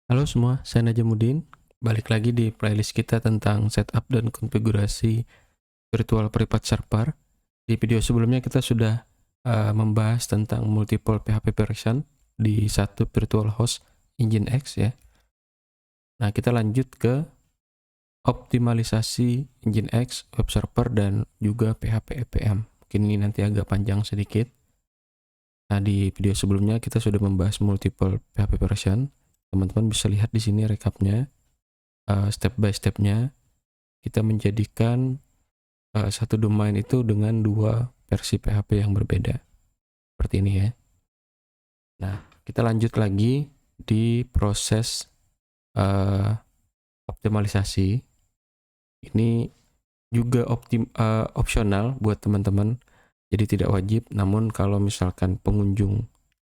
Halo semua, saya Najamuddin. Balik lagi di playlist kita tentang setup dan konfigurasi virtual privat server. Di video sebelumnya kita sudah membahas tentang multiple PHP version di satu virtual host Nginx ya. Nah, kita lanjut ke optimalisasi Nginx, web server, dan juga PHP EPM. Mungkin ini nanti agak panjang sedikit. Nah, di video sebelumnya kita sudah membahas multiple PHP version. Teman-teman bisa lihat di sini recapnya, step by stepnya. Kita menjadikan satu domain itu dengan dua versi PHP yang berbeda. Seperti ini ya. Nah, kita lanjut lagi di proses uh, optimalisasi. Ini juga opsional buat teman-teman. Jadi tidak wajib, namun kalau misalkan pengunjung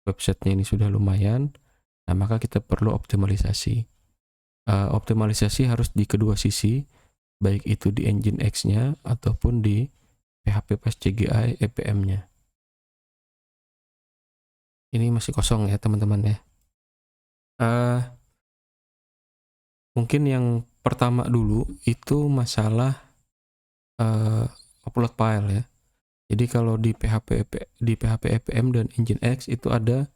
websitenya ini sudah lumayan, nah maka kita perlu optimalisasi. Optimalisasi harus di kedua sisi, baik itu di Nginx-nya ataupun di PHP pas CGI EPM-nya. Ini masih kosong ya teman-teman ya. Uh, Mungkin yang pertama dulu itu masalah upload file ya. Jadi kalau di PHP EPM dan Nginx itu ada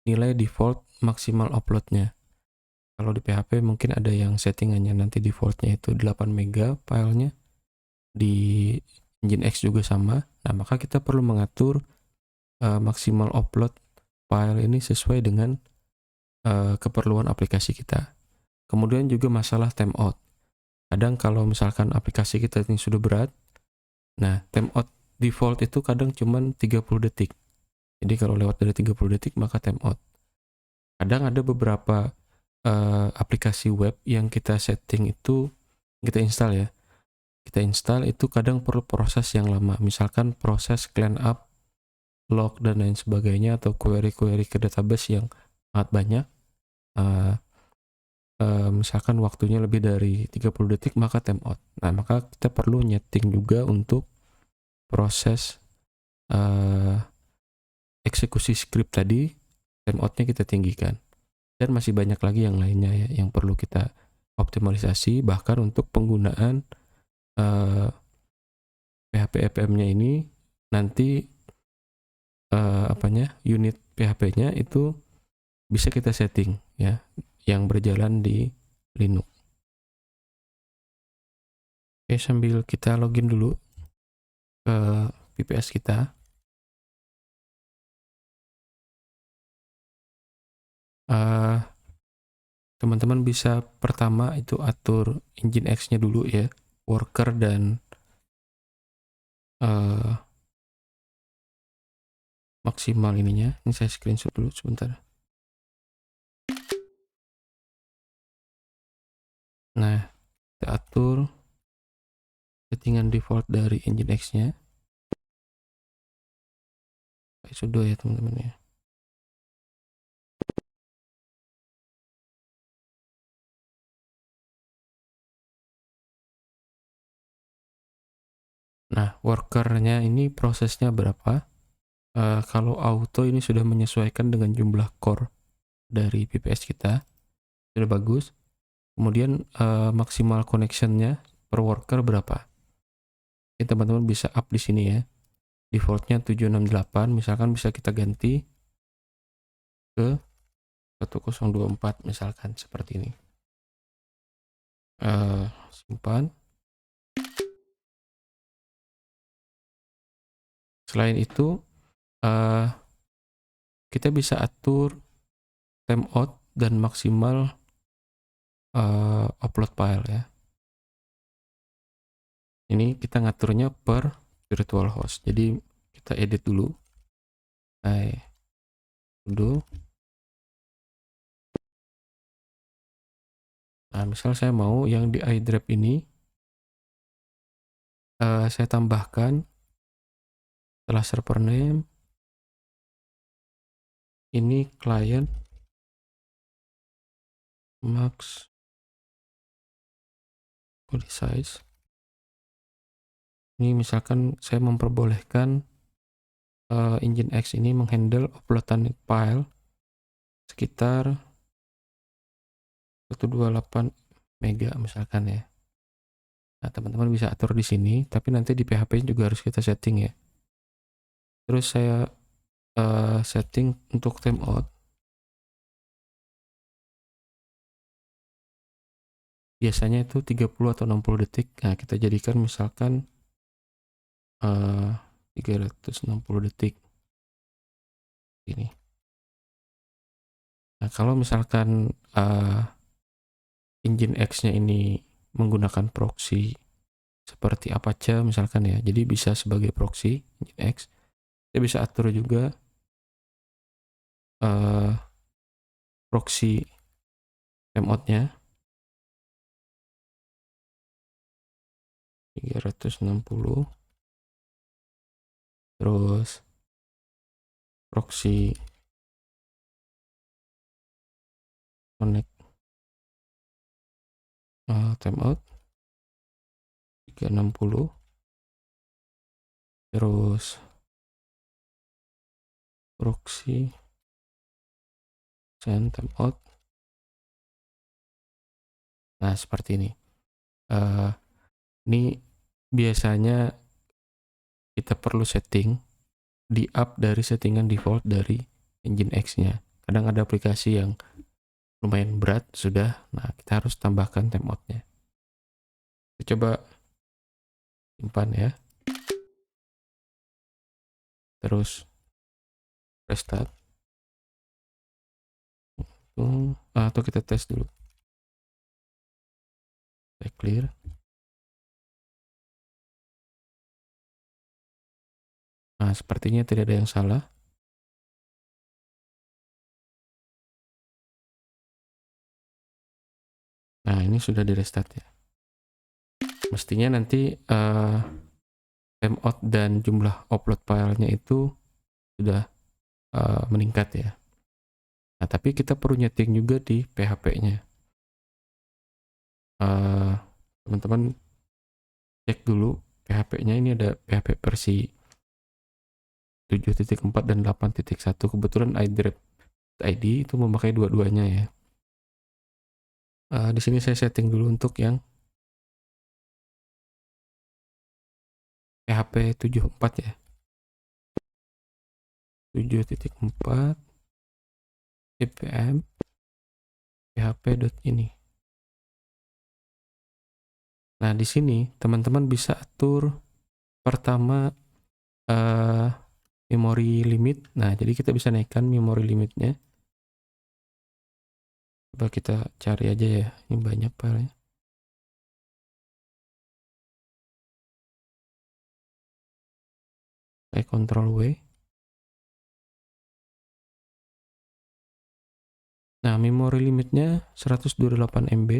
nilai default maksimal uploadnya. Kalau di PHP mungkin ada yang settingannya nanti defaultnya itu 8 mega filenya. Di Nginx juga sama. Nah, maka kita perlu mengatur maksimal upload file ini sesuai dengan keperluan aplikasi kita. Kemudian juga masalah timeout. Kadang kalau misalkan aplikasi kita ini sudah berat, nah timeout default itu kadang cuma 30 detik. Jadi kalau lewat dari 30 detik maka timeout. Kadang ada beberapa aplikasi web yang kita setting itu, kita install ya. Kita install itu kadang perlu proses yang lama. Misalkan proses clean up, log, dan lain sebagainya, atau query-query ke database yang sangat banyak. Misalkan waktunya lebih dari 30 detik maka timeout. Nah, maka kita perlu nyeting juga untuk proses eksekusi script tadi, timeoutnya kita tinggikan. Dan masih banyak lagi yang lainnya ya yang perlu kita optimalisasi, bahkan untuk penggunaan PHP EPM-nya ini nanti unit PHP-nya itu bisa kita setting ya yang berjalan di Linux. Oke, sambil kita login dulu ke VPS kita. Teman-teman bisa pertama itu atur Nginx-nya dulu ya, worker dan maksimal ininya. Ini saya screenshot dulu sebentar. Nah, kita atur settingan default dari Nginx-nya. Sudo ya teman-teman ya. Nah, workernya ini prosesnya berapa? Kalau auto ini sudah menyesuaikan dengan jumlah core dari VPS kita, sudah bagus. Kemudian maksimal connectionnya per worker berapa? Ini teman-teman bisa up di sini ya. Defaultnya 768, misalkan bisa kita ganti ke 1024 misalkan seperti ini. Simpan. Selain itu kita bisa atur timeout dan maksimal upload file ya. Ini kita ngaturnya per virtual host. Jadi kita edit dulu. Dulu. Nah, misal saya mau yang di iDrive ini saya tambahkan setelah server name ini client max body size. Ini misalkan saya memperbolehkan Nginx ini menghandle uploadan file sekitar 128 mega misalkan ya. Nah, teman-teman bisa atur di sini, tapi nanti di PHP juga harus kita setting ya. Terus saya setting untuk timeout. Biasanya itu 30 atau 60 detik. Nah, kita jadikan misalkan 360 detik ini. Nah, kalau misalkan Engine X-nya ini menggunakan proxy seperti Apache misalkan ya, jadi bisa sebagai proxy Engine X. Kita bisa atur juga proxy timeout-nya 360, terus proxy connect timeout 360, terus proxy send timeout. Nah, seperti ini. Ini biasanya kita perlu setting di up dari settingan default dari Engine X-nya. Kadang ada aplikasi yang lumayan berat sudah, nah kita harus tambahkan timeout-nya. Kita coba simpan ya. Terus restart. Atau kita tes dulu. Saya clear. Nah, sepertinya tidak ada yang salah. Nah, ini sudah di restart ya. Mestinya nanti timeout dan jumlah upload filenya itu sudah meningkat ya. Nah, tapi kita perlu nyeting juga di PHP-nya. Teman-teman cek dulu PHP-nya, ini ada PHP versi 7.4 dan 8.1. Kebetulan iDrive.id itu memakai dua-duanya ya. Di sini saya setting dulu untuk yang PHP 7.4 ya. 7.4 ppm php.ini. Nah, di sini teman-teman bisa atur pertama memori limit. Nah, jadi kita bisa naikkan memori limitnya. Coba kita cari aja ya, ini banyak filenya. Saya Ctrl W. Nah, memori limitnya 128 MB.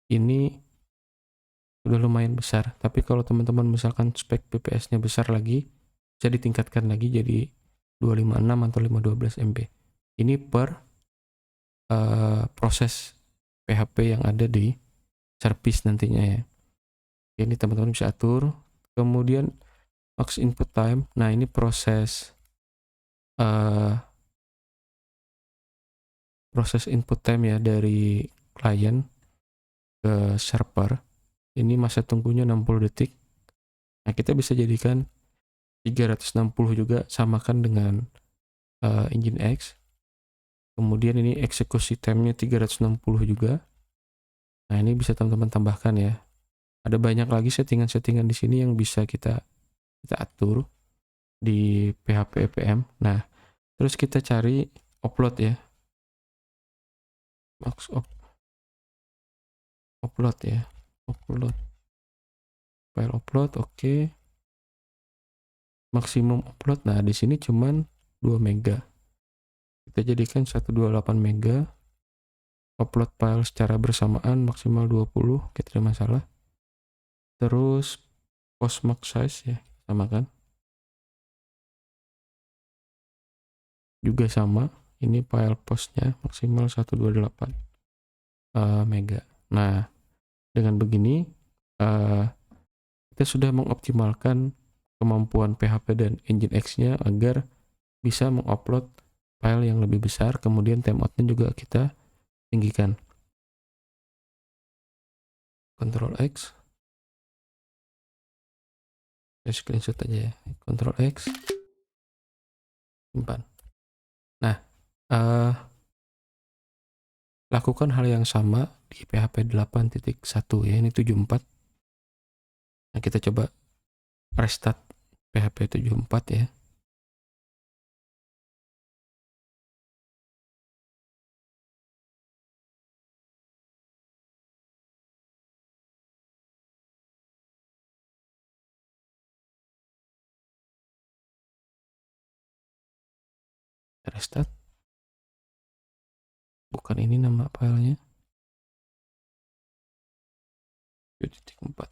Ini udah lumayan besar, tapi kalau teman-teman misalkan spek PPS-nya besar lagi, bisa ditingkatkan lagi jadi 256 atau 512 MB. Ini per proses PHP yang ada di service nantinya ya. Ini teman-teman bisa atur. Kemudian max input time. Nah, ini proses input time ya dari klien ke server. Ini masa tunggunya 60 detik. Nah, kita bisa jadikan 360 juga, samakan dengan Engine X. Kemudian ini eksekusi time-nya 360 juga. Nah, ini bisa teman-teman tambahkan ya. Ada banyak lagi settingan-settingan di sini yang bisa kita atur di PHP EPM. Nah, terus kita cari upload ya. Max upload ya. Upload. File upload, oke. Maksimum upload. Nah, di sini cuman 2 mega. Kita jadikan 128 mega. Upload file secara bersamaan maksimal 20, kita tidak masalah. Terus post max size ya, sama kan? Juga sama. Ini file postnya maksimal 128 mega. Nah, dengan begini kita sudah mengoptimalkan kemampuan PHP dan Engine X-nya agar bisa mengupload file yang lebih besar, kemudian timeoutnya juga kita tinggikan. Ctrl X, saya screenshot aja ya, Ctrl X, simpan. Nah, lakukan hal yang sama di PHP 8.1 ya, ini 74. Nah, kita coba restart PHP 74 ya. Restart. Bukan ini nama filenya. 7.4.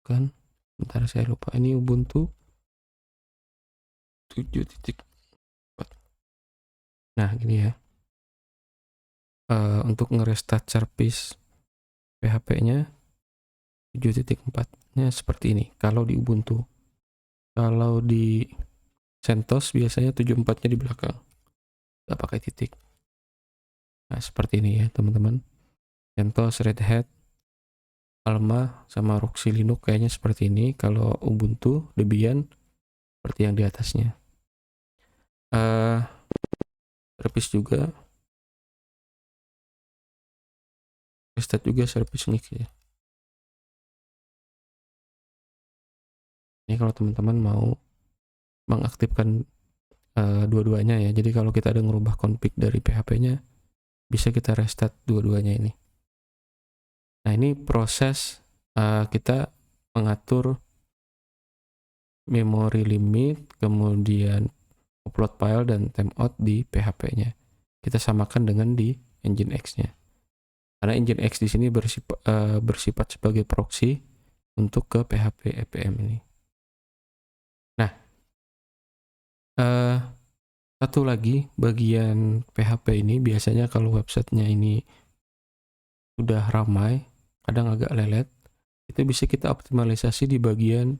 Kan, bentar saya lupa. Ini Ubuntu 7.4. Nah, gini ya. Untuk ngerestart service PHP-nya 7.4-nya seperti ini. Kalau di Ubuntu. Kalau di CentOS biasanya 74-nya di belakang. Nggak pakai titik. Nah, seperti ini ya, teman-teman. CentOS, Red Hat, Alma, sama Roxy Linux kayaknya seperti ini. Kalau Ubuntu, Debian, seperti yang di atasnya. Service juga. Restart juga service Nix ya. Ini kalau teman-teman mau mengaktifkan dua-duanya ya. Jadi kalau kita ada ngerubah config dari PHP-nya, bisa kita restart dua-duanya ini. Nah, ini proses kita mengatur memory limit, kemudian upload file dan timeout di PHP-nya. Kita samakan dengan di Nginx-nya. Karena Nginx di sini bersifat sebagai proxy untuk ke PHP APM ini. Nah, satu lagi bagian PHP ini biasanya kalau websitenya ini sudah ramai, kadang agak lelet, itu bisa kita optimalisasi di bagian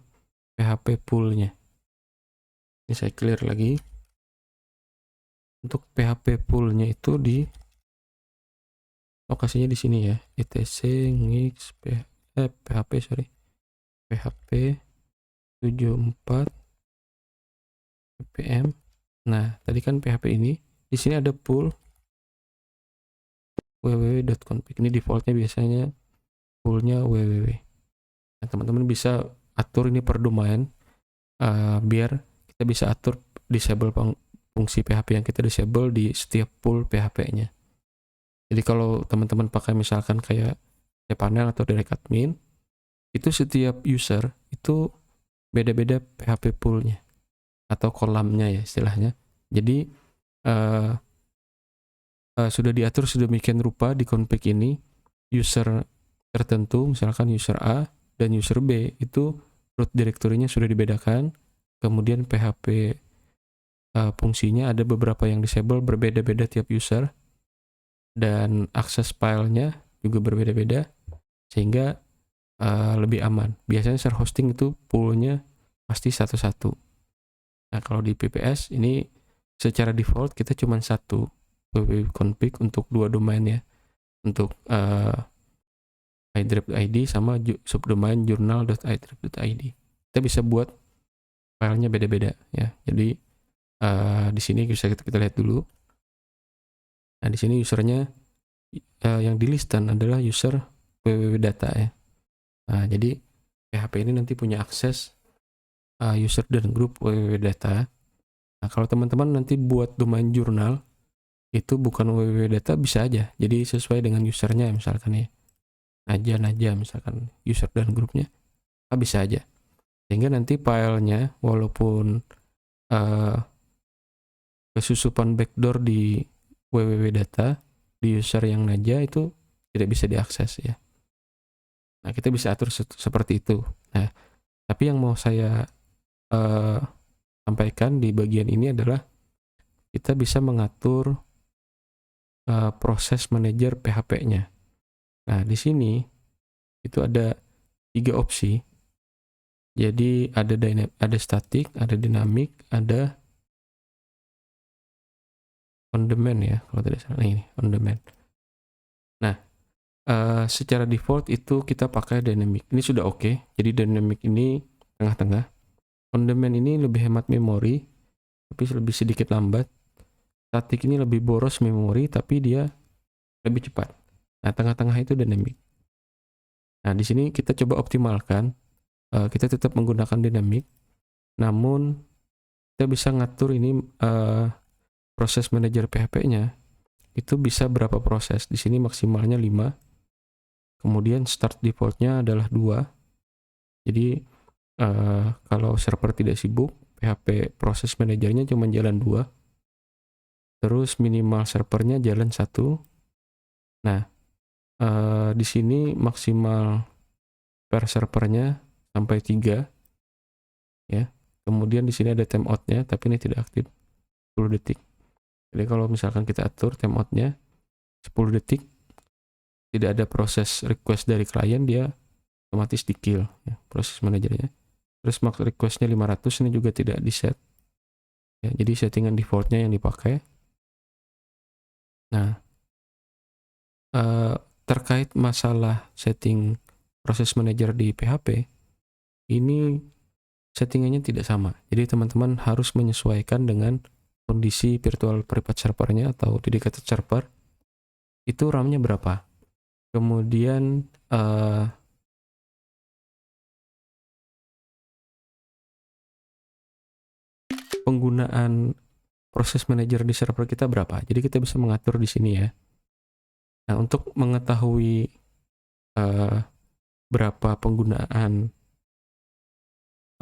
PHP pool-nya. Ini saya clear lagi. Untuk PHP pool-nya itu di lokasinya di sini ya, etc ngix PHP sorry PHP 74 ppm. Nah, tadi kan PHP ini di sini ada pool www.config. Ini defaultnya biasanya poolnya www. Nah, teman-teman bisa atur ini per domain biar kita bisa atur disable fungsi PHP yang kita disable di setiap pool PHP-nya. Jadi kalau teman-teman pakai misalkan kayak cPanel atau direct admin, itu setiap user itu beda-beda PHP pool-nya atau kolamnya ya istilahnya. Jadi sudah diatur sedemikian rupa di config ini, user tertentu misalkan user A dan user B itu root directory-nya sudah dibedakan, kemudian PHP fungsinya ada beberapa yang disable berbeda-beda tiap user, dan akses filenya juga berbeda-beda sehingga lebih aman. Biasanya share hosting itu poolnya pasti satu-satu. Nah, kalau di PPS ini secara default kita cuma satu www.config untuk dua domain ya, untuk iDrive.id sama subdomain journal.iDrive.id. Kita bisa buat filenya beda-beda ya. Jadi di sini bisa kita lihat dulu. Nah, di sini usernya yang di listan adalah user www.data ya. Nah, jadi PHP ini nanti punya akses user dan grup www.data. Nah, kalau teman-teman nanti buat domain jurnal itu bukan www.data bisa aja. Jadi sesuai dengan usernya misalkan ya. Naja misalkan user dan grupnya bisa aja. Sehingga nanti filenya walaupun kesusupan backdoor di www.data di user yang Naja itu tidak bisa diakses ya. Nah, kita bisa atur seperti itu. Nah, tapi yang mau saya sampaikan di bagian ini adalah kita bisa mengatur proses manajer PHP-nya. Nah, di sini itu ada 3 opsi. Jadi ada static, ada dynamic, ada on demand ya kalau tidak salah. Nah, ini on demand. Nah, secara default itu kita pakai dynamic. Ini sudah oke. Jadi dynamic ini tengah-tengah. On demand ini lebih hemat memori, tapi lebih sedikit lambat. Static ini lebih boros memori, tapi dia lebih cepat. Nah, tengah-tengah itu dynamic. Nah, di sini kita coba optimalkan. Kita tetap menggunakan dynamic, namun kita bisa ngatur ini proses manajer PHP-nya itu bisa berapa proses. Di sini maksimalnya 5. Kemudian start default-nya adalah 2. Jadi kalau server tidak sibuk, PHP proses manajernya cuma jalan 2. Terus minimal servernya jalan 1. Nah, di sini maksimal per servernya sampai 3 ya. Kemudian di sini ada timeout-nya, tapi ini tidak aktif 10 detik. Jadi kalau misalkan kita atur timeout-nya 10 detik, tidak ada proses request dari klien, dia otomatis di kill ya, proses manajernya. Terus max request-nya 500, ini juga tidak di set ya, jadi settingan default-nya yang dipakai. Nah, terkait masalah setting proses manager di PHP, ini settingannya tidak sama. Jadi teman-teman harus menyesuaikan dengan kondisi virtual private servernya atau dedicated server, itu RAM-nya berapa. Kemudian penggunaan proses manager di server kita berapa. Jadi kita bisa mengatur di sini ya. Nah, untuk mengetahui berapa penggunaan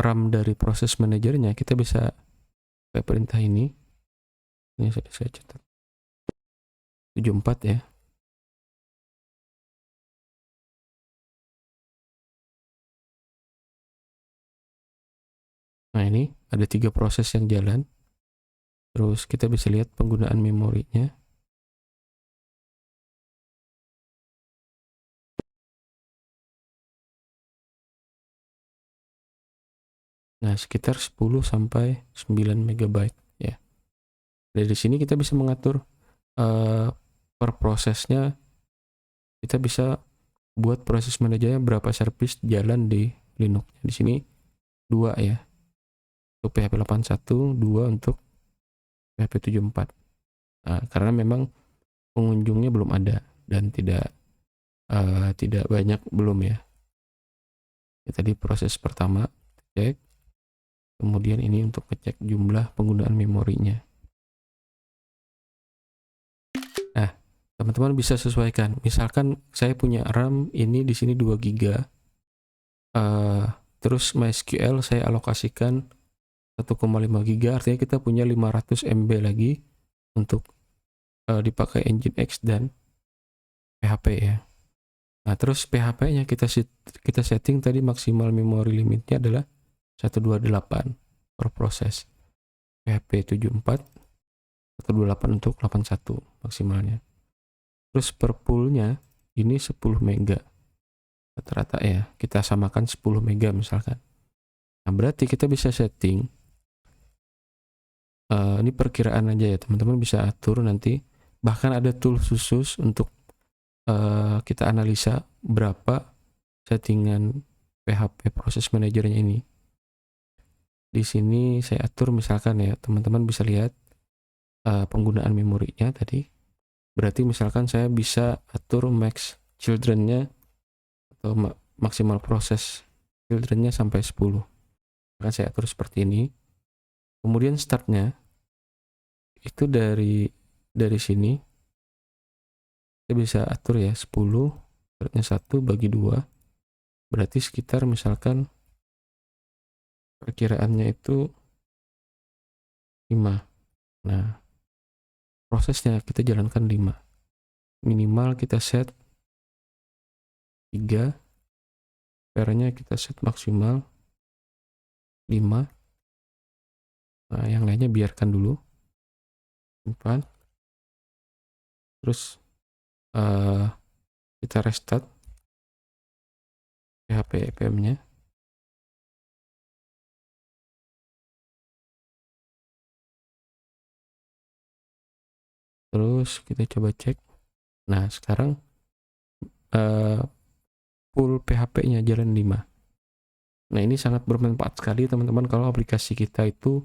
RAM dari proses manajernya, kita bisa pakai perintah ini. Ini saya catat 74 ya. Nah, ini ada 3 proses yang jalan. Terus kita bisa lihat penggunaan memorinya. Nah, sekitar 10 sampai 9 MB ya. Dari sini kita bisa mengatur per prosesnya, kita bisa buat proses manajernya berapa service jalan di Linux. Di sini 2 ya. Untuk PHP 81, 2 untuk PHP 74. Nah, karena memang pengunjungnya belum ada dan tidak banyak belum ya. Tadi proses pertama cek, kemudian ini untuk ngecek jumlah penggunaan memorinya. Nah, teman-teman bisa sesuaikan. Misalkan saya punya RAM ini di sini 2 GB. Terus MySQL saya alokasikan 1,5 GB, artinya kita punya 500 MB lagi untuk dipakai Nginx dan PHP ya. Nah, terus PHP-nya kita setting tadi maksimal memory limitnya adalah 128 per proses. PHP 74, 128 untuk 81 maksimalnya. Terus per poolnya ini 10 mega. Rata-rata ya, kita samakan 10 mega misalkan. Nah, berarti kita bisa setting, ini perkiraan aja ya, teman-teman bisa atur nanti. Bahkan ada tool khusus untuk kita analisa berapa settingan PHP proses manajernya ini. Di sini saya atur misalkan ya, teman-teman bisa lihat penggunaan memorinya tadi. Berarti misalkan saya bisa atur max children-nya atau maksimal proses children-nya sampai 10. Maka saya atur seperti ini. Kemudian start-nya itu dari sini kita bisa atur ya 10, start-nya 1 bagi 2. Berarti sekitar misalkan perkiraannya itu 5. Nah, prosesnya kita jalankan 5. Minimal kita set 3, pairnya kita set maksimal 5. Nah, yang lainnya biarkan dulu 4. Terus kita restart PHP EPM-nya. Terus kita coba cek. Nah, sekarang full PHP-nya jalan 5. Nah, ini sangat bermanfaat sekali teman-teman kalau aplikasi kita itu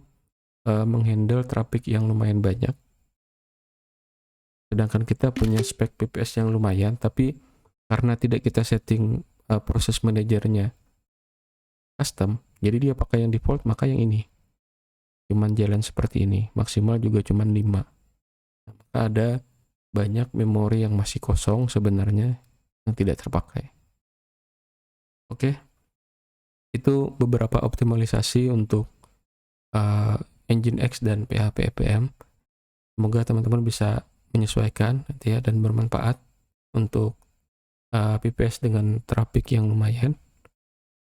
menghandle traffic yang lumayan banyak. Sedangkan kita punya spek PPS yang lumayan, tapi karena tidak kita setting proses manajernya custom, jadi dia pakai yang default, maka yang ini cuman jalan seperti ini, maksimal juga cuman 5. Nah, maka ada banyak memori yang masih kosong sebenarnya yang tidak terpakai. Oke, itu beberapa optimalisasi untuk Nginx dan PHP APM. Semoga teman-teman bisa menyesuaikan nanti ya dan bermanfaat untuk PPS dengan traffic yang lumayan.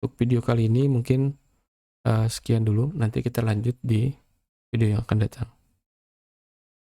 Untuk video kali ini mungkin sekian dulu, nanti kita lanjut di video yang akan datang.